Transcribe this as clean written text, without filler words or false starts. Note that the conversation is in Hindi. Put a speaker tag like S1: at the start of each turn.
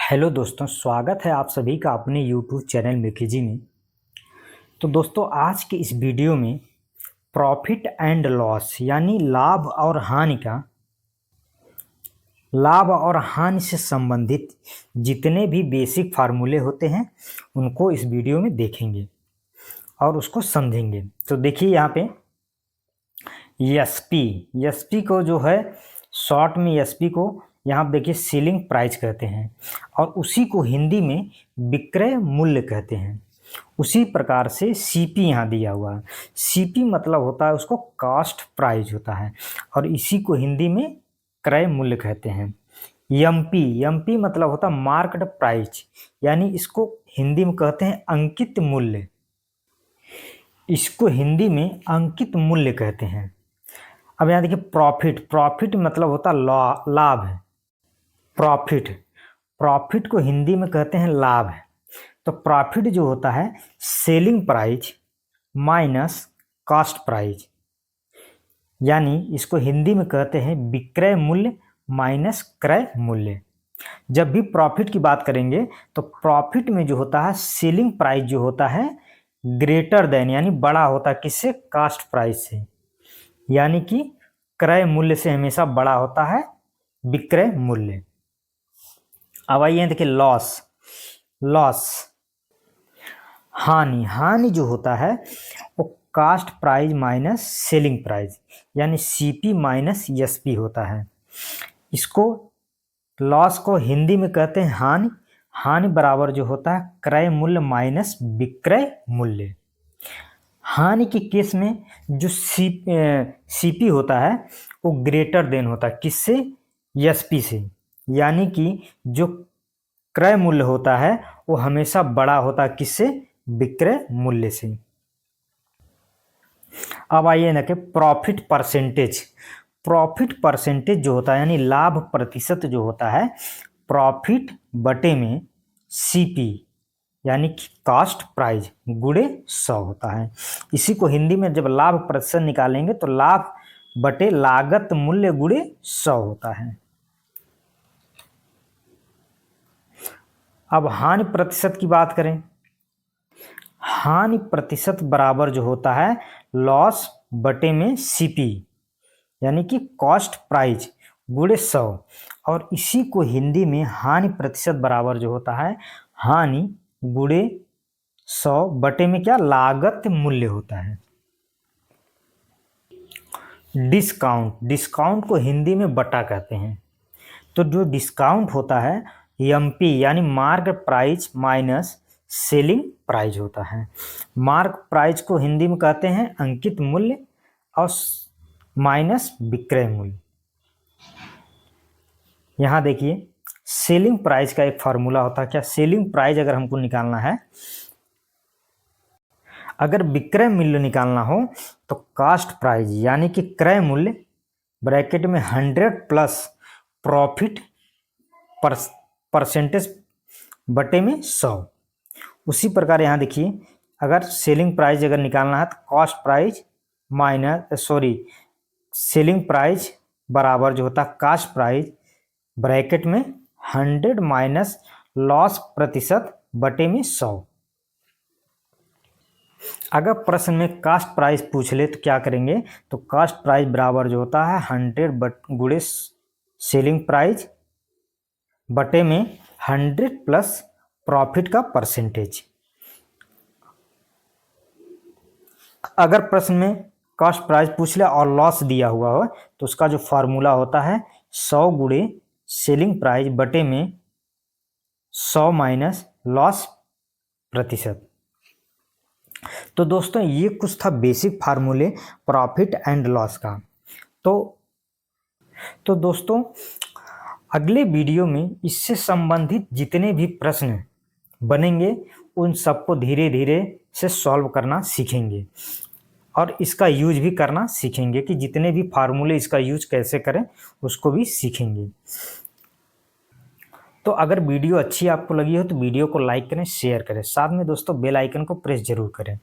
S1: हेलो दोस्तों, स्वागत है आप सभी का अपने यूट्यूब चैनल मिकीजी में। तो दोस्तों, आज के इस वीडियो में प्रॉफिट एंड लॉस यानी लाभ और हानि से संबंधित जितने भी बेसिक फार्मूले होते हैं उनको इस वीडियो में देखेंगे और उसको समझेंगे। तो देखिए यहाँ पे एसपी को जो है शॉर्ट में एसपी को यहाँ पे देखिए सेलिंग प्राइस कहते हैं और उसी को हिंदी में विक्रय मूल्य कहते हैं। उसी प्रकार से सीपी यहाँ दिया हुआ है। सीपी मतलब होता है उसको कॉस्ट प्राइस होता है और इसी को हिंदी में क्रय मूल्य कहते हैं। एमपी मतलब होता है मार्केट प्राइस, यानी इसको हिंदी में कहते हैं अंकित मूल्य। इसको हिंदी में अंकित मूल्य कहते हैं। अब यहाँ देखिए प्रॉफिट मतलब होता लाभ है। प्रॉफिट को हिंदी में कहते हैं लाभ है। तो प्रॉफिट जो होता है selling price minus cost price, यानी इसको हिंदी में कहते हैं विक्रय मूल्य माइनस क्रय मूल्य। जब भी प्रॉफिट की बात करेंगे तो प्रॉफिट में जो होता है सेलिंग प्राइस जो होता है ग्रेटर देन यानी बड़ा होता है किससे, कॉस्ट प्राइस से, यानी कि क्रय मूल्य से हमेशा बड़ा होता है विक्रय मूल्य। अब आइए देखिए लॉस हानि जो होता है वो cost price minus selling price यानी सीपी माइनस एसपी होता है। इसको लॉस को हिंदी में कहते हैं हानि बराबर जो होता है क्रय मूल्य माइनस विक्रय मूल्य। हानि के केस में जो सीपी होता है वो ग्रेटर देन होता है किससे, एसपी से, यानी कि जो क्रय मूल्य होता है वो हमेशा बड़ा होता है किससे, विक्रय मूल्य से। अब आइए ना कि प्रॉफिट परसेंटेज जो होता है यानी लाभ प्रतिशत जो होता है प्रॉफिट बटे में सीपी यानी कि कॉस्ट प्राइस गुणे 100 होता है। इसी को हिंदी में जब लाभ प्रतिशत निकालेंगे तो लाभ बटे लागत मूल्य गुणे 100 होता है। अब हानि प्रतिशत की बात करें, हानि प्रतिशत बराबर जो होता है लॉस बटे में सीपी यानी कि कॉस्ट प्राइस गुणे 100 और इसी को हिंदी में हानि प्रतिशत बराबर जो होता है हानि गुणे 100 बटे में क्या, लागत मूल्य होता है। डिस्काउंट को हिंदी में बटा कहते हैं। तो जो डिस्काउंट होता है एमपी यानी mark price minus selling price होता है। मार्क प्राइस को हिंदी में कहते हैं अंकित मूल्य और माइनस विक्रय मूल्य। यहाँ देखिए सेलिंग प्राइस का एक फार्मूला होता है। क्या, सेलिंग प्राइस अगर हमको निकालना है, अगर विक्रय मूल्य निकालना हो तो कॉस्ट प्राइस यानी कि क्रय मूल्य ब्रैकेट में 100 प्लस प्रॉफिट परसेंटेज बटे में 100। उसी प्रकार यहाँ देखिए अगर सेलिंग प्राइस अगर निकालना है तो कॉस्ट प्राइस सेलिंग प्राइस बराबर जो होता है कॉस्ट प्राइस ब्रैकेट में 100 माइनस लॉस प्रतिशत बटे में 100। अगर प्रश्न में कॉस्ट प्राइस पूछ ले तो क्या करेंगे, तो कॉस्ट प्राइस बराबर जो होता है 100 गुणे सेलिंग प्राइस बटे में 100 प्लस प्रॉफिट का परसेंटेज। अगर प्रश्न में कॉस्ट प्राइस पूछ ले और लॉस दिया हुआ हो तो उसका जो फार्मूला होता है 100 गुणे सेलिंग प्राइस बटे में 100 माइनस लॉस प्रतिशत। तो दोस्तों ये कुछ था बेसिक फार्मूले प्रॉफिट एंड लॉस का। तो दोस्तों अगले वीडियो में इससे संबंधित जितने भी प्रश्न बनेंगे उन सबको धीरे धीरे से सॉल्व करना सीखेंगे और इसका यूज भी करना सीखेंगे कि जितने भी फार्मूले इसका यूज कैसे करें उसको भी सीखेंगे। तो अगर वीडियो अच्छी आपको लगी हो तो वीडियो को लाइक करें, शेयर करें, साथ में दोस्तों बेल आइकन को प्रेस जरूर करें।